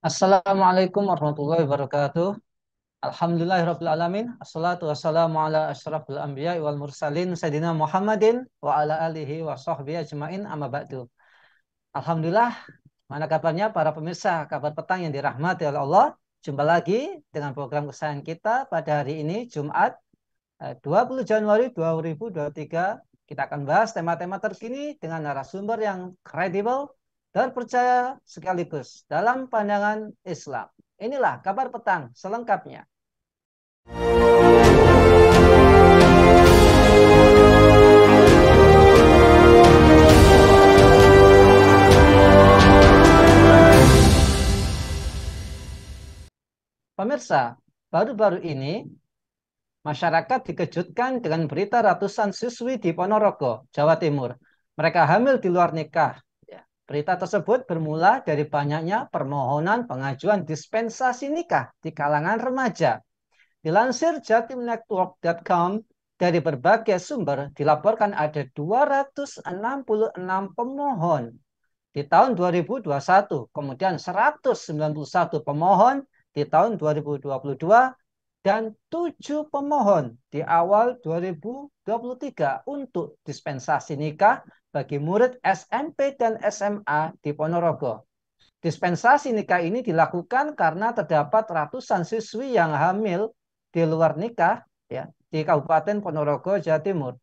Assalamualaikum warahmatullahi wabarakatuh. Alhamdulillahirrabbilalamin. Assalatu wassalamu ala asyrafil anbiya wal mursalin Sayyidina Muhammadin wa ala alihi wa sahbihi ajmain amma ba'du. Alhamdulillah, mana kabarnya para pemirsa kabar petang yang dirahmati oleh Allah. Jumpa lagi dengan program kesayangan kita pada hari ini Jumat 20 Januari 2023. Kita akan bahas tema-tema terkini dengan narasumber yang kredibel dan percaya sekaligus dalam pandangan Islam. Inilah kabar petang selengkapnya. Pemirsa, baru-baru ini masyarakat dikejutkan dengan berita ratusan siswi di Ponorogo, Jawa Timur. Mereka hamil di luar nikah. Ya, berita tersebut bermula dari banyaknya permohonan pengajuan dispensasi nikah di kalangan remaja. Dilansir jatimnetwork.com, dari berbagai sumber dilaporkan ada 266 pemohon di tahun 2021, kemudian 191 pemohon di tahun 2022, dan 7 pemohon di awal 2023 untuk dispensasi nikah bagi murid SMP dan SMA di Ponorogo. Dispensasi nikah ini dilakukan karena terdapat ratusan siswi yang hamil di luar nikah ya, di Kabupaten Ponorogo, Jawa Timur.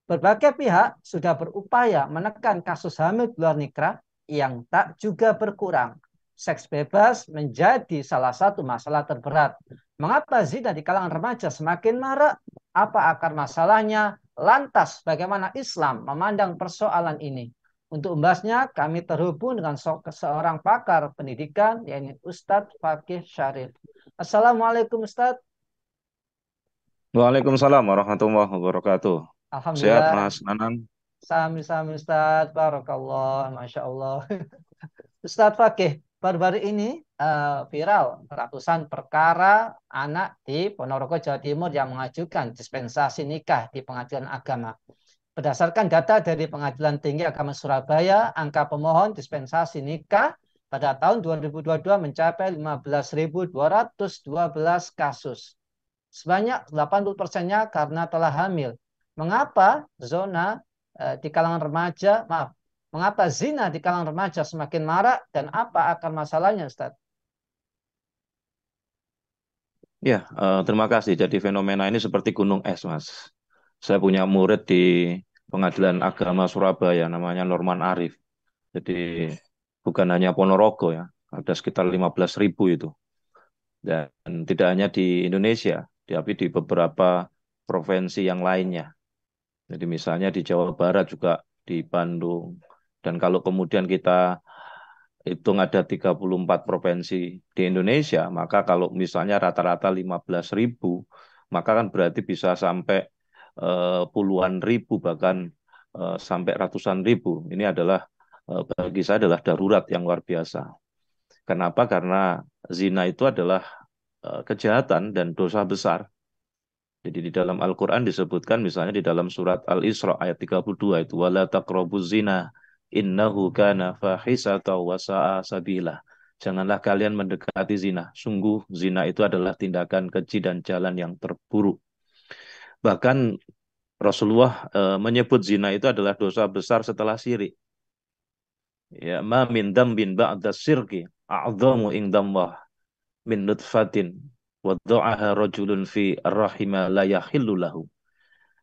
Berbagai pihak sudah berupaya menekan kasus hamil di luar nikah yang tak juga berkurang. Seks bebas menjadi salah satu masalah terberat. Mengapa zina di kalangan remaja semakin marak? Apa akar masalahnya? Lantas bagaimana Islam memandang persoalan ini? Untuk membahasnya, kami terhubung dengan seorang pakar pendidikan, yaitu Ustadz Fakih Syarif. Assalamualaikum Ustadz. Waalaikumsalam warahmatullahi wabarakatuh. Sehat Alhamdulillah. Mas Nanan? Sami-sami Ustadz, Barakallah, Masya Allah. Ustadz Fakih, baru-baru ini viral ratusan perkara anak di Ponorogo, Jawa Timur yang mengajukan dispensasi nikah di pengadilan agama. Berdasarkan data dari Pengadilan Tinggi Agama Surabaya, angka pemohon dispensasi nikah pada tahun 2022 mencapai 15.212 kasus. Sebanyak 80%-nya karena telah hamil. Mengapa di kalangan remaja, maaf, mengapa zina di kalangan remaja semakin marak dan apa akar masalahnya, Ustaz? Ya, terima kasih. Jadi fenomena ini seperti gunung es, Mas. Saya punya murid di Pengadilan Agama Surabaya, namanya Norman Arif. Jadi bukan hanya Ponorogo ya, ada sekitar 15.000 itu. Dan tidak hanya di Indonesia, tapi di beberapa provinsi yang lainnya. Jadi misalnya di Jawa Barat juga, di Bandung. Dan kalau kemudian kita hitung ada 34 provinsi di Indonesia, maka kalau misalnya rata-rata 15.000, maka kan berarti bisa sampai puluhan ribu, bahkan sampai ratusan ribu. Ini adalah bagi saya adalah darurat yang luar biasa. Kenapa? Karena zina itu adalah kejahatan dan dosa besar. Jadi di dalam Al-Quran disebutkan misalnya di dalam surat Al-Isra ayat 32 itu wala taqrabuz zina innahu kana fahisata wa sa'a sabila. Janganlah kalian mendekati zina. Sungguh zina itu adalah tindakan keji dan jalan yang terburuk. Bahkan Rasulullah menyebut zina itu adalah dosa besar setelah syirik. Ya, ma min dambin ba'da syirki a'dhamu indallah min nutfatin wada'aha rajulun fi ar-rahima la yahillu lahu.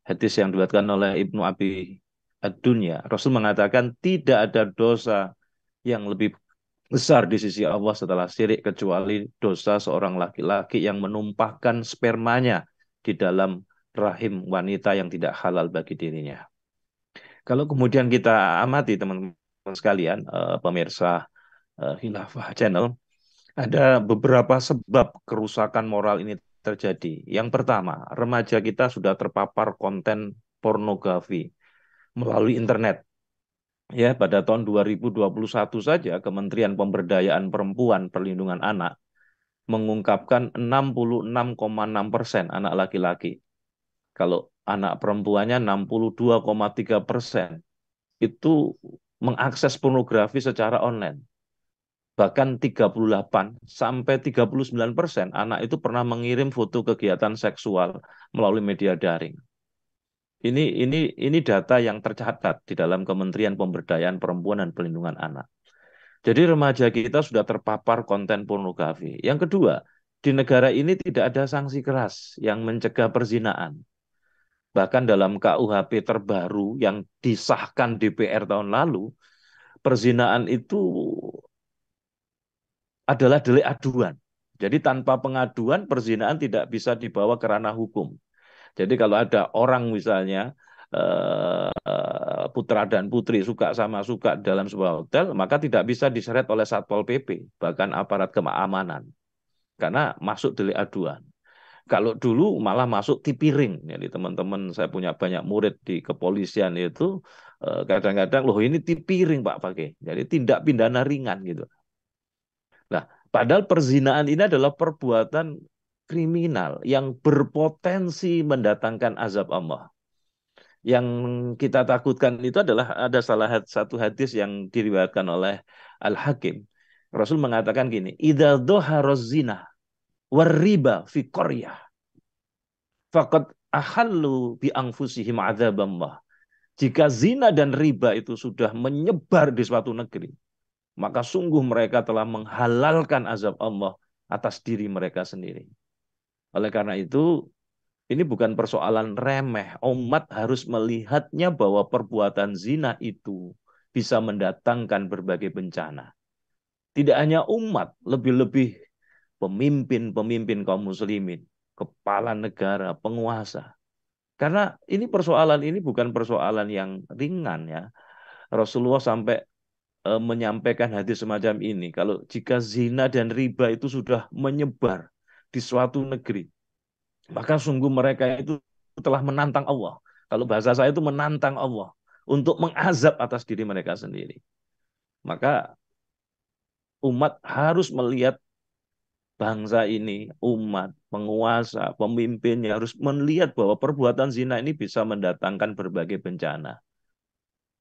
Hadis yang diriwayatkan oleh Ibnu Abi Ad-Dunya. Rasul mengatakan tidak ada dosa yang lebih besar di sisi Allah setelah syirik kecuali dosa seorang laki-laki yang menumpahkan spermanya di dalam rahim wanita yang tidak halal bagi dirinya. Kalau kemudian kita amati teman-teman sekalian, pemirsa Khilafah Channel, ada beberapa sebab kerusakan moral ini terjadi. Yang pertama, remaja kita sudah terpapar konten pornografi melalui internet. Ya, pada tahun 2021 saja Kementerian Pemberdayaan Perempuan Perlindungan Anak mengungkapkan 66,6% anak laki-laki. Kalau anak perempuannya 62,3%. Itu mengakses pornografi secara online. Bahkan 38 sampai 39% anak itu pernah mengirim foto kegiatan seksual melalui media daring. Ini data yang tercatat di dalam Kementerian Pemberdayaan Perempuan dan Perlindungan Anak. Jadi remaja kita sudah terpapar konten pornografi. Yang kedua, di negara ini tidak ada sanksi keras yang mencegah perzinaan. Bahkan dalam KUHP terbaru yang disahkan DPR tahun lalu, perzinaan itu adalah delik aduan. Jadi tanpa pengaduan perzinaan tidak bisa dibawa ke ranah hukum. Jadi kalau ada orang misalnya putra dan putri suka dalam sebuah hotel, maka tidak bisa diseret oleh Satpol PP, bahkan aparat keamanan, karena masuk delik aduan. Kalau dulu malah masuk tipiring. Jadi teman-teman saya punya banyak murid di kepolisian itu kadang-kadang loh ini tipiring Pak pakai. Jadi tindak pidana ringan gitu. Nah, padahal perzinaan ini adalah perbuatan kriminal yang berpotensi mendatangkan azab Allah. Yang kita takutkan itu adalah ada satu hadis yang diriwayatkan oleh Al-Hakim. Rasul mengatakan gini, "Idza dhahara zina war-riba fi qaryah, faqad ahallu bi anfusihim adzaballah." Jika zina dan riba itu sudah menyebar di suatu negeri, maka sungguh mereka telah menghalalkan azab Allah atas diri mereka sendiri. Oleh karena itu, ini bukan persoalan remeh. Umat harus melihatnya bahwa perbuatan zina itu bisa mendatangkan berbagai bencana. Tidak hanya umat, lebih-lebih pemimpin-pemimpin kaum muslimin, kepala negara, penguasa. Karena ini bukan persoalan yang ringan ya. Rasulullah sampai menyampaikan hadis semacam ini. Kalau jika zina dan riba itu sudah menyebar di suatu negeri, maka sungguh mereka itu telah menantang Allah. Kalau bahasa saya itu menantang Allah untuk mengazab atas diri mereka sendiri. Maka umat harus melihat bangsa ini, umat, penguasa, pemimpinnya harus melihat bahwa perbuatan zina ini bisa mendatangkan berbagai bencana.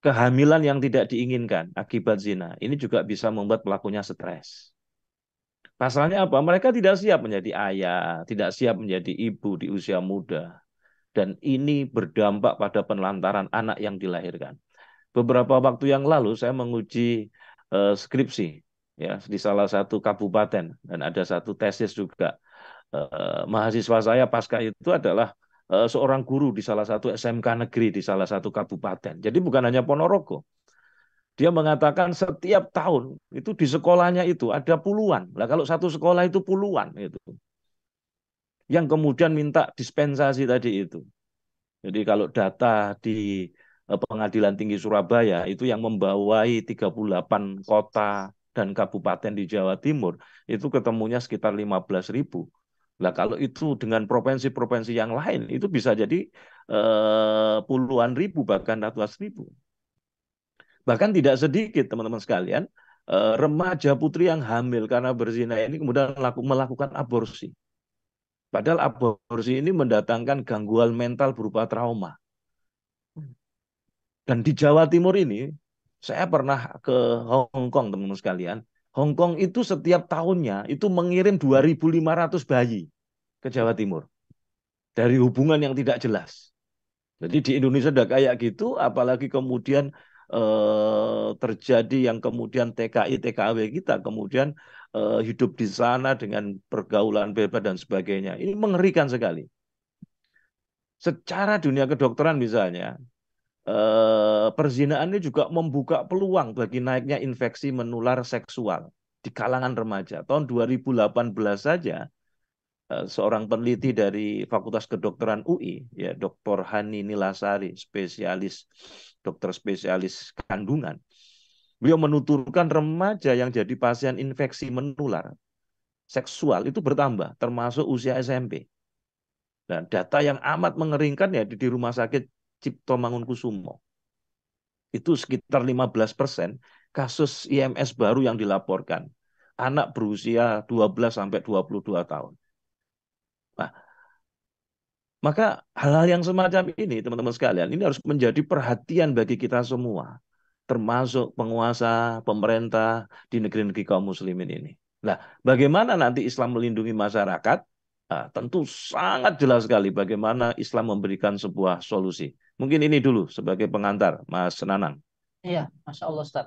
Kehamilan yang tidak diinginkan akibat zina, ini juga bisa membuat pelakunya stres. Pasalnya apa? Mereka tidak siap menjadi ayah, tidak siap menjadi ibu di usia muda. Dan ini berdampak pada penelantaran anak yang dilahirkan. Beberapa waktu yang lalu saya menguji skripsi ya di salah satu kabupaten dan ada satu tesis juga. Mahasiswa saya pasca itu adalah seorang guru di salah satu SMK negeri di salah satu kabupaten. Jadi bukan hanya Ponorogo. Dia mengatakan setiap tahun itu di sekolahnya itu ada puluhan. Lah kalau satu sekolah itu puluhan itu. Yang kemudian minta dispensasi tadi itu. Jadi kalau data di Pengadilan Tinggi Surabaya itu yang membawai 38 kota dan kabupaten di Jawa Timur, itu ketemunya sekitar 15.000. Nah, kalau itu dengan provinsi-provinsi yang lain, itu bisa jadi puluhan ribu, bahkan ratusan ribu. Bahkan tidak sedikit, teman-teman sekalian, remaja putri yang hamil karena berzina ini kemudian melakukan aborsi. Padahal aborsi ini mendatangkan gangguan mental berupa trauma. Dan di Jawa Timur ini, saya pernah ke Hong Kong, teman-teman sekalian. Hong Kong itu setiap tahunnya itu mengirim 2.500 bayi ke Jawa Timur dari hubungan yang tidak jelas. Jadi di Indonesia udah kayak gitu, apalagi kemudian terjadi yang kemudian TKI, TKW kita, kemudian hidup di sana dengan pergaulan bebas dan sebagainya. Ini mengerikan sekali. Secara dunia kedokteran misalnya, perzinahan ini juga membuka peluang bagi naiknya infeksi menular seksual di kalangan remaja. Tahun 2018 saja, seorang peneliti dari Fakultas Kedokteran UI, ya Dr. Hani Nilasari, dokter spesialis kandungan, beliau menuturkan remaja yang jadi pasien infeksi menular seksual itu bertambah, termasuk usia SMP. Dan data yang amat mengeringkan ya di Rumah Sakit Cipto Mangunkusumo. Itu sekitar 15% kasus IMS baru yang dilaporkan. Anak berusia 12 sampai 22 tahun. Nah, maka hal-hal yang semacam ini, teman-teman sekalian, ini harus menjadi perhatian bagi kita semua. termasuk penguasa, pemerintah di negeri-negeri kaum muslimin ini. Nah, bagaimana nanti Islam melindungi masyarakat? Ah, tentu sangat jelas sekali bagaimana Islam memberikan sebuah solusi. Mungkin ini dulu sebagai pengantar, Mas Nanang. Iya, Masya Allah Ustaz.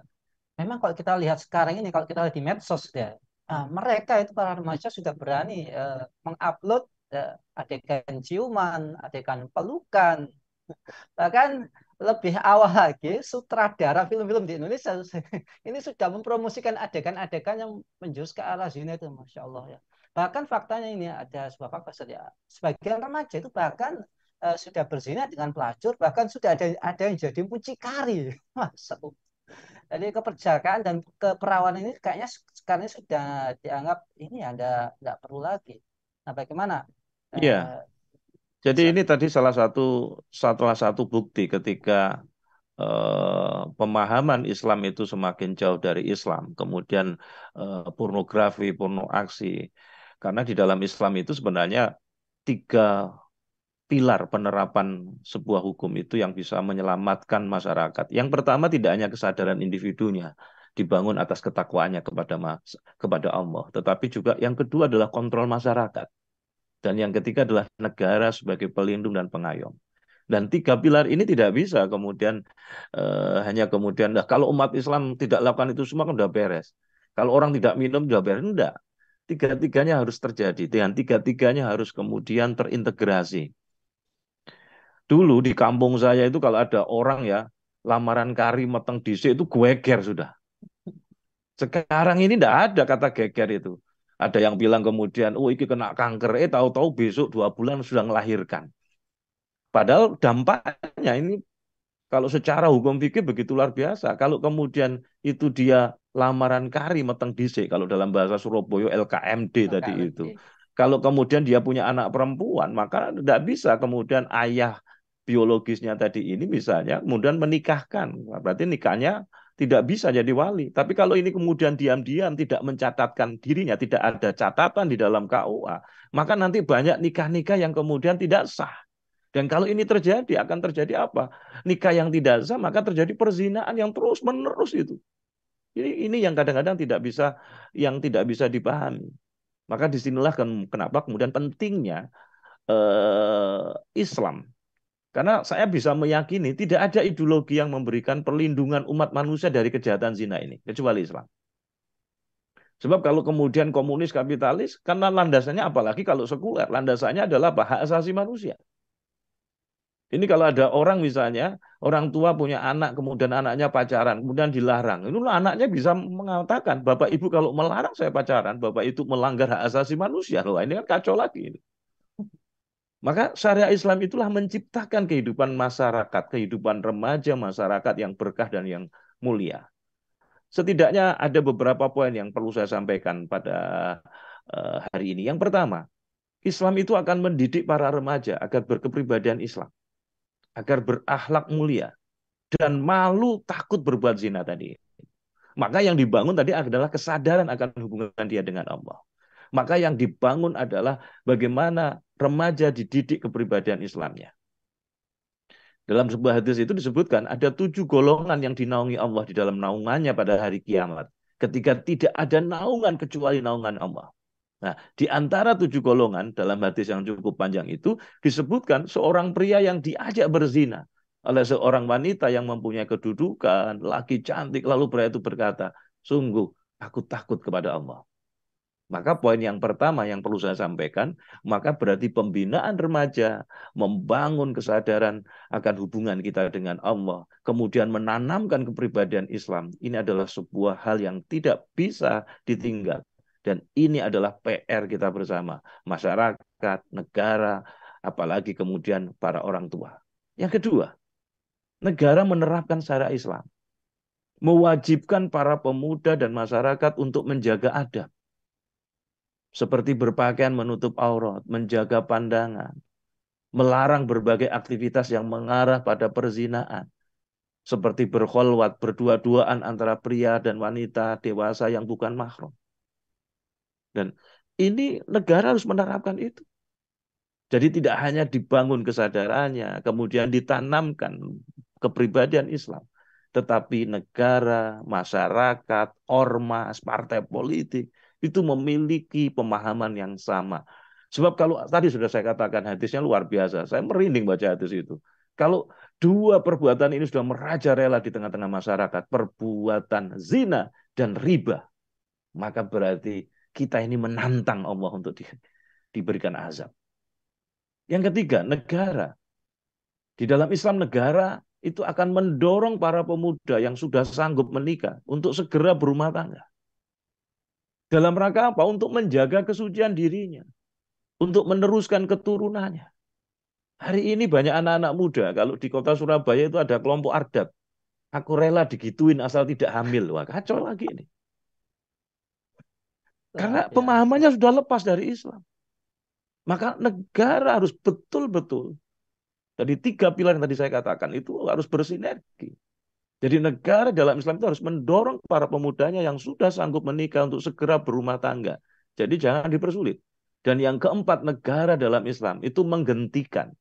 Memang kalau kita lihat sekarang ini, kalau kita lihat di medsos ya, mereka itu para remaja sudah berani mengupload eh, adegan ciuman, adegan pelukan, bahkan lebih awal lagi sutradara film-film di Indonesia ini sudah mempromosikan adegan-adegan yang menjurus ke arah zina itu, Masya Allah ya. Bahkan faktanya ini ada sebuah fakta saja. Sebagian remaja itu bahkan sudah berzina dengan pelacur, bahkan sudah ada yang jadi mucikari. Masya Allah. Jadi keperjakaan dan keperawanan ini kayaknya sekarang ini sudah dianggap ini ya, enggak perlu lagi. Nah, bagaimana? Iya, Eh, jadi Ustaz? ini tadi salah satu bukti ketika pemahaman Islam itu semakin jauh dari Islam, kemudian pornografi, porno aksi. Karena di dalam Islam itu sebenarnya tiga pilar penerapan sebuah hukum itu yang bisa menyelamatkan masyarakat. Yang pertama tidak hanya kesadaran individunya dibangun atas ketakwaannya kepada Allah, tetapi juga yang kedua adalah kontrol masyarakat. Dan yang ketiga adalah negara sebagai pelindung dan pengayom. Dan tiga pilar ini tidak bisa kemudian hanya kemudian, nah, kalau umat Islam tidak lakukan itu semua kan udah beres. Kalau orang tidak minum udah beres. Enggak. Tiga-tiganya harus terjadi. Dan tiga-tiganya harus kemudian terintegrasi. Dulu di kampung saya itu kalau ada orang ya, lamaran kari meteng dhisik itu geger sudah. Sekarang ini tidak ada kata geger itu. Ada yang bilang kemudian, oh ini kena kanker, tahu-tahu besok 2 bulan sudah melahirkan. Padahal dampaknya ini kalau secara hukum fikih begitu luar biasa. Kalau kemudian itu dia lamaran kari meteng dhisik, kalau dalam bahasa Surabaya LKMD tadi itu. LKMD. Kalau kemudian dia punya anak perempuan, maka tidak bisa kemudian ayah biologisnya tadi ini misalnya kemudian menikahkan. Berarti nikahnya tidak bisa jadi wali. Tapi kalau ini kemudian diam-diam tidak mencatatkan dirinya, tidak ada catatan di dalam KUA, maka nanti banyak nikah-nikah yang kemudian tidak sah. Dan kalau ini terjadi, akan terjadi apa? Nikah yang tidak sah, maka terjadi perzinaan yang terus-menerus itu. Ini yang kadang-kadang tidak bisa dipahami. Maka disinilah kenapa kemudian pentingnya Islam. Karena saya bisa meyakini tidak ada ideologi yang memberikan perlindungan umat manusia dari kejahatan zina ini, kecuali Islam. Sebab kalau kemudian komunis kapitalis, karena landasannya apalagi kalau sekuler, landasannya adalah hak asasi manusia. Ini kalau ada orang misalnya, orang tua punya anak, kemudian anaknya pacaran, kemudian dilarang. Itu anaknya bisa mengatakan, Bapak Ibu kalau melarang saya pacaran, Bapak itu melanggar hak asasi manusia. Loh, ini kan kacau lagi. Maka syariat Islam itulah menciptakan kehidupan masyarakat, kehidupan remaja masyarakat yang berkah dan yang mulia. Setidaknya ada beberapa poin yang perlu saya sampaikan pada hari ini. Yang pertama, Islam itu akan mendidik para remaja agar berkepribadian Islam, agar berakhlak mulia, dan malu takut berbuat zina tadi. Maka yang dibangun tadi adalah kesadaran akan hubungan dia dengan Allah. Maka yang dibangun adalah bagaimana remaja dididik kepribadian Islamnya. Dalam sebuah hadis itu disebutkan ada 7 golongan yang dinaungi Allah di dalam naungannya pada hari kiamat. Ketika tidak ada naungan kecuali naungan Allah. Nah, di antara 7 golongan dalam hadis yang cukup panjang itu disebutkan seorang pria yang diajak berzina oleh seorang wanita yang mempunyai kedudukan, laki cantik, lalu pria itu berkata, sungguh aku takut kepada Allah. Maka poin yang pertama yang perlu saya sampaikan, maka berarti pembinaan remaja, membangun kesadaran akan hubungan kita dengan Allah, kemudian menanamkan kepribadian Islam. Ini adalah sebuah hal yang tidak bisa ditinggal. Dan ini adalah PR kita bersama, masyarakat, negara, apalagi kemudian para orang tua. Yang kedua, negara menerapkan syariat Islam, mewajibkan para pemuda dan masyarakat untuk menjaga adab seperti berpakaian menutup aurat, menjaga pandangan, melarang berbagai aktivitas yang mengarah pada perzinaan, seperti berkholwat, berdua-duaan antara pria dan wanita dewasa yang bukan mahram. Dan ini negara harus menerapkan itu. Jadi tidak hanya dibangun kesadarannya, kemudian ditanamkan kepribadian Islam. tetapi negara, masyarakat, ormas, partai politik itu memiliki pemahaman yang sama. Sebab kalau tadi sudah saya katakan hadisnya luar biasa, saya merinding baca hadis itu. Kalau dua perbuatan ini sudah merajalela di tengah-tengah masyarakat, perbuatan zina dan riba, maka berarti kita ini menantang Allah untuk diberikan azab. Yang ketiga, negara. Di dalam Islam negara itu akan mendorong para pemuda yang sudah sanggup menikah untuk segera berumah tangga. Dalam rangka apa? Untuk menjaga kesucian dirinya, untuk meneruskan keturunannya. Hari ini banyak anak-anak muda, kalau di kota Surabaya itu ada kelompok Ardab. Aku rela digituin asal tidak hamil. Wah, kacau lagi ini. Luar Karena biasa. pemahamannya sudah lepas dari Islam. Maka negara harus betul-betul, dari tiga pilar yang tadi saya katakan, itu harus bersinergi. Jadi negara dalam Islam itu harus mendorong para pemudanya yang sudah sanggup menikah untuk segera berumah tangga. Jadi jangan dipersulit. Dan yang keempat, negara dalam Islam itu menghentikan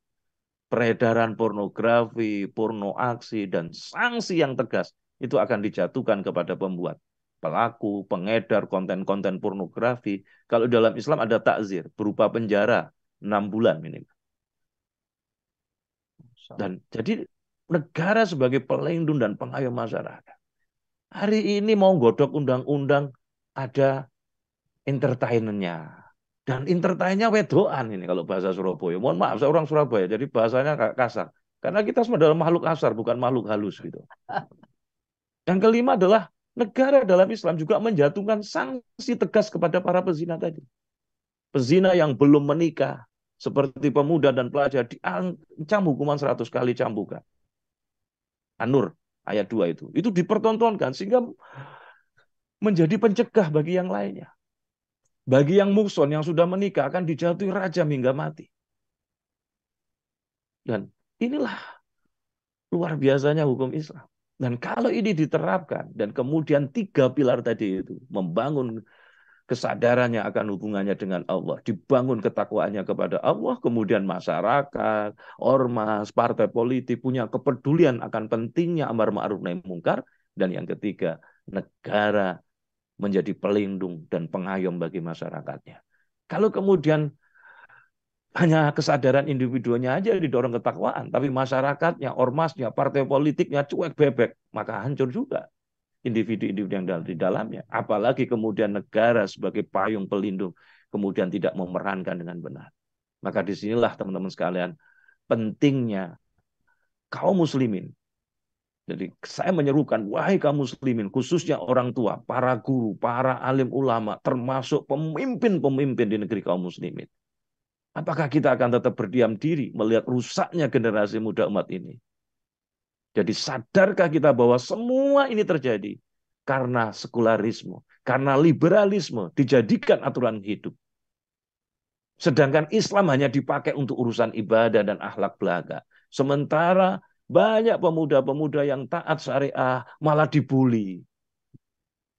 peredaran pornografi, porno aksi, dan sanksi yang tegas itu akan dijatuhkan kepada pembuat, pelaku, pengedar konten-konten pornografi. Kalau dalam Islam ada takzir berupa penjara 6 bulan minimal. Masya Allah. Dan jadi negara sebagai pelindung dan pengayom masyarakat. Hari ini mau godok undang-undang ada entertainmentnya. Dan entertainnya wedoan ini kalau bahasa Surabaya. Mohon maaf, saya orang Surabaya, jadi bahasanya kasar. Karena kita semua adalah makhluk kasar, bukan makhluk halus gitu. Yang kelima adalah negara dalam Islam juga menjatuhkan sanksi tegas kepada para pezina tadi. Pezina yang belum menikah, seperti pemuda dan pelajar, diancam hukuman 100 kali cambukan. An-Nur ayat 2 itu. Itu dipertontonkan sehingga menjadi pencegah bagi yang lainnya. Bagi yang muhson, yang sudah menikah, akan dijatuhi rajam hingga mati. Dan inilah luar biasanya hukum Islam. Dan kalau ini diterapkan, dan kemudian tiga pilar tadi itu, membangun kesadarannya akan hubungannya dengan Allah, dibangun ketakwaannya kepada Allah, kemudian masyarakat, ormas, partai politik punya kepedulian akan pentingnya amar ma'ruf nahi mungkar, dan yang ketiga, negara menjadi pelindung dan pengayom bagi masyarakatnya. Kalau kemudian hanya kesadaran individunya aja didorong ketakwaan, tapi masyarakatnya, ormasnya, partai politiknya cuek bebek, maka hancur juga individu-individu yang di dalamnya. Apalagi kemudian negara sebagai payung pelindung kemudian tidak memerankan dengan benar. Maka disinilah teman-teman sekalian pentingnya kaum muslimin. Jadi saya menyerukan, wahai kaum muslimin, khususnya orang tua, para guru, para alim ulama, termasuk pemimpin-pemimpin di negeri kaum muslimin. Apakah kita akan tetap berdiam diri melihat rusaknya generasi muda umat ini? Jadi sadarkah kita bahwa semua ini terjadi karena sekularisme, karena liberalisme dijadikan aturan hidup. Sedangkan Islam hanya dipakai untuk urusan ibadah dan akhlak belaka. Sementara banyak pemuda-pemuda yang taat syariah malah dibully.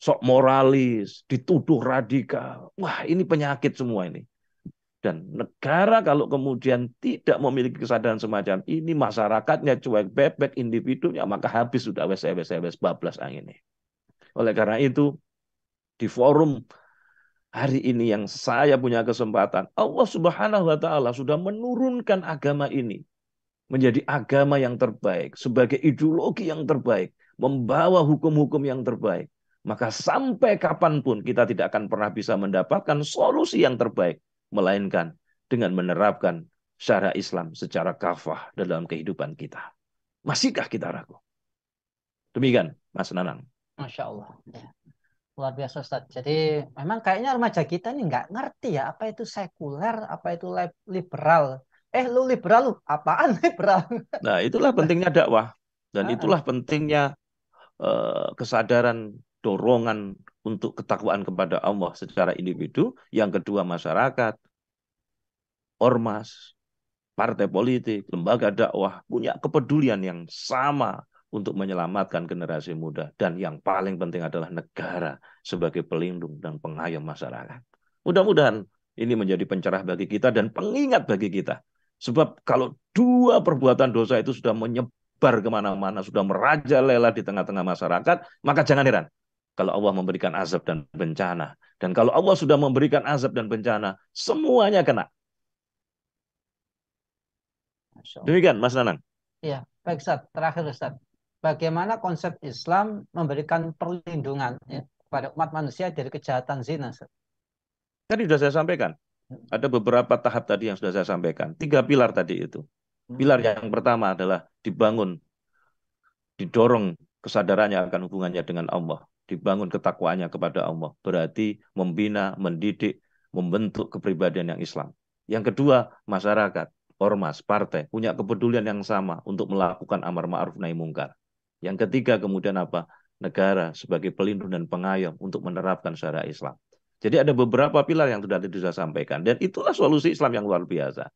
Sok moralis, dituduh radikal. Wah, ini penyakit semua ini. Dan negara kalau kemudian tidak memiliki kesadaran semacam ini, masyarakatnya cuek bebek, individunya, maka habis sudah wes bablas angin ini. Oleh karena itu, di forum hari ini yang saya punya kesempatan, Allah Subhanahu wa Ta'ala sudah menurunkan agama ini menjadi agama yang terbaik, sebagai ideologi yang terbaik, membawa hukum-hukum yang terbaik. Maka sampai kapanpun kita tidak akan pernah bisa mendapatkan solusi yang terbaik, melainkan dengan menerapkan syariat Islam secara kafah dalam kehidupan kita. Masihkah kita ragu? Demikian, Mas Nanang. Masya Allah. Ya. Luar biasa Ustaz. Jadi memang kayaknya remaja kita ini nggak ngerti ya apa itu sekuler, apa itu liberal. Lu liberal lu, apaan liberal? Nah, itulah pentingnya dakwah. Dan Heeh. itulah pentingnya kesadaran, dorongan untuk ketakwaan kepada Allah secara individu. Yang kedua, masyarakat, ormas, partai politik, lembaga dakwah punya kepedulian yang sama untuk menyelamatkan generasi muda. Dan yang paling penting adalah negara sebagai pelindung dan pengayom masyarakat. Mudah-mudahan ini menjadi pencerah bagi kita dan pengingat bagi kita. Sebab kalau dua perbuatan dosa itu sudah menyebar menyebar kemana-mana, sudah merajalela di tengah-tengah masyarakat, maka jangan heran kalau Allah memberikan azab dan bencana. Dan kalau Allah sudah memberikan azab dan bencana, semuanya kena. Masya Allah. Demikian, Mas Nanang. Ya, baik Ustaz. Terakhir Ustaz. Bagaimana konsep Islam memberikan perlindungan ya, kepada umat manusia dari kejahatan zina, Ustaz? Tadi sudah saya sampaikan. Ada beberapa tahap tadi yang sudah saya sampaikan. 3 pilar tadi itu. Pilar Hmm. yang pertama adalah dibangun, didorong kesadarannya akan hubungannya dengan Allah. Dibangun ketakwaannya kepada Allah. Berarti membina, mendidik, membentuk kepribadian yang Islam. Yang kedua, masyarakat, ormas, partai, punya kepedulian yang sama untuk melakukan amar ma'ruf nahi mungkar. Yang ketiga, kemudian apa? Negara sebagai pelindung dan pengayom untuk menerapkan syariat Islam. Jadi ada beberapa pilar yang sudah saya sampaikan. Dan itulah solusi Islam yang luar biasa.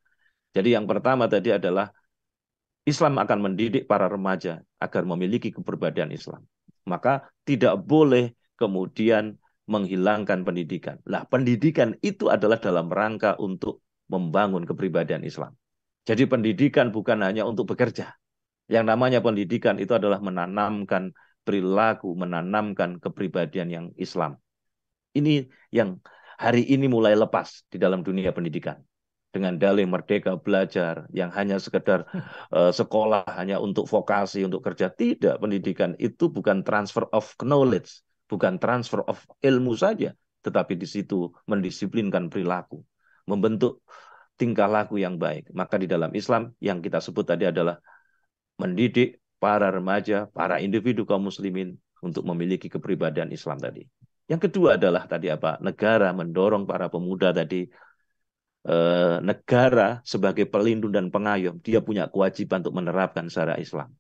Jadi yang pertama tadi adalah Islam akan mendidik para remaja agar memiliki kepribadian Islam. Maka tidak boleh kemudian menghilangkan pendidikan. Lah, pendidikan itu adalah dalam rangka untuk membangun kepribadian Islam. Jadi pendidikan bukan hanya untuk bekerja. Yang namanya pendidikan itu adalah menanamkan perilaku, menanamkan kepribadian yang Islam. Ini yang hari ini mulai lepas di dalam dunia pendidikan. Dengan dalih merdeka belajar yang hanya sekedar sekolah hanya untuk vokasi, untuk kerja. Tidak, pendidikan itu bukan transfer of knowledge, bukan transfer of ilmu saja, tetapi di situ mendisiplinkan perilaku, membentuk tingkah laku yang baik. Maka di dalam Islam yang kita sebut tadi adalah mendidik para remaja, para individu kaum muslimin untuk memiliki kepribadian Islam tadi. Yang kedua adalah tadi apa? Negara mendorong para pemuda tadi, negara sebagai pelindung dan pengayom, dia punya kewajiban untuk menerapkan syariat Islam.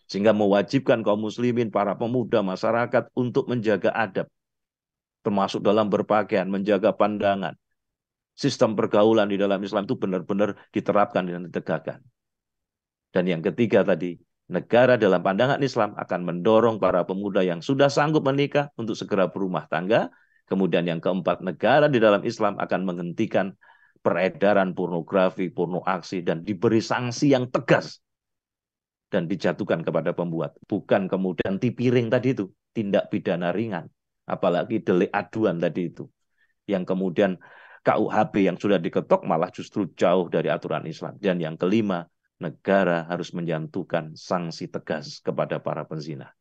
Sehingga mewajibkan kaum muslimin, para pemuda, masyarakat untuk menjaga adab, termasuk dalam berpakaian, menjaga pandangan. Sistem pergaulan di dalam Islam itu benar-benar diterapkan dan ditegakkan. Dan yang ketiga tadi, negara dalam pandangan Islam akan mendorong para pemuda yang sudah sanggup menikah untuk segera berumah tangga. Kemudian yang keempat, negara di dalam Islam akan menghentikan peredaran pornografi, porno aksi, dan diberi sanksi yang tegas dan dijatuhkan kepada pembuat. Bukan kemudian tipiring tadi itu, tindak pidana ringan. Apalagi delik aduan tadi itu. Yang kemudian KUHP yang sudah diketok malah justru jauh dari aturan Islam. Dan yang kelima, negara harus menjatuhkan sanksi tegas kepada para penzina.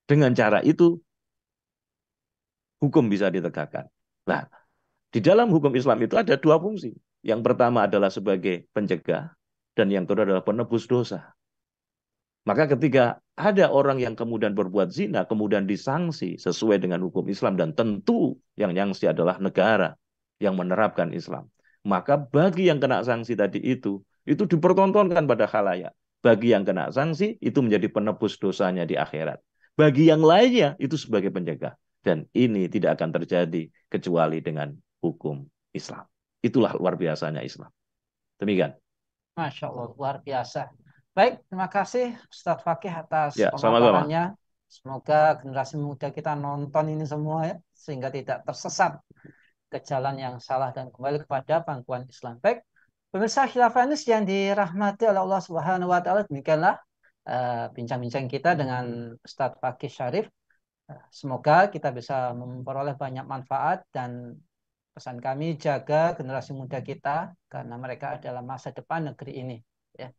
Dengan cara itu, hukum bisa ditegakkan. Nah, di dalam hukum Islam itu ada 2 fungsi. Yang pertama adalah sebagai pencegah, dan yang kedua adalah penebus dosa. Maka ketika ada orang yang kemudian berbuat zina, kemudian disanksi sesuai dengan hukum Islam, dan tentu yang sanksi adalah negara yang menerapkan Islam. Maka bagi yang kena sanksi tadi itu dipertontonkan pada khalayak. Bagi yang kena sanksi, itu menjadi penebus dosanya di akhirat. Bagi yang lainnya, itu sebagai pencegah. Dan ini tidak akan terjadi kecuali dengan hukum Islam. Itulah luar biasanya Islam. Demikian. Masya Allah, luar biasa. Baik, terima kasih Ustadz Fakih atas Ya, sama-sama. pemaparannya. Semoga generasi muda kita nonton ini semua ya, sehingga tidak tersesat ke jalan yang salah dan kembali kepada pangkuan Islam. Baik, pemirsa Khilafanis yang dirahmati oleh Allah Subhanahu wa taala, demikianlah bincang-bincang kita dengan Ustadz Fakih Syarif. Semoga kita bisa memperoleh banyak manfaat dan pesan kami jaga generasi muda kita karena mereka adalah masa depan negeri ini. Ya.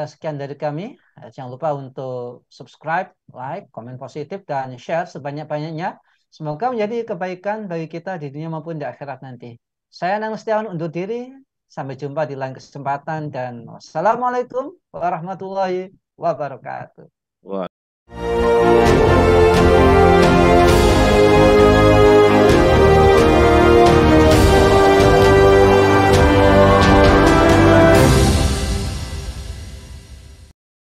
Sekian dari kami. Jangan lupa untuk subscribe, like, komen positif, dan share sebanyak-banyaknya. Semoga menjadi kebaikan bagi kita di dunia maupun di akhirat nanti. Saya Anang Setiawan undur diri. Sampai jumpa di lain kesempatan dan wassalamualaikum warahmatullahi wabarakatuh. Wah.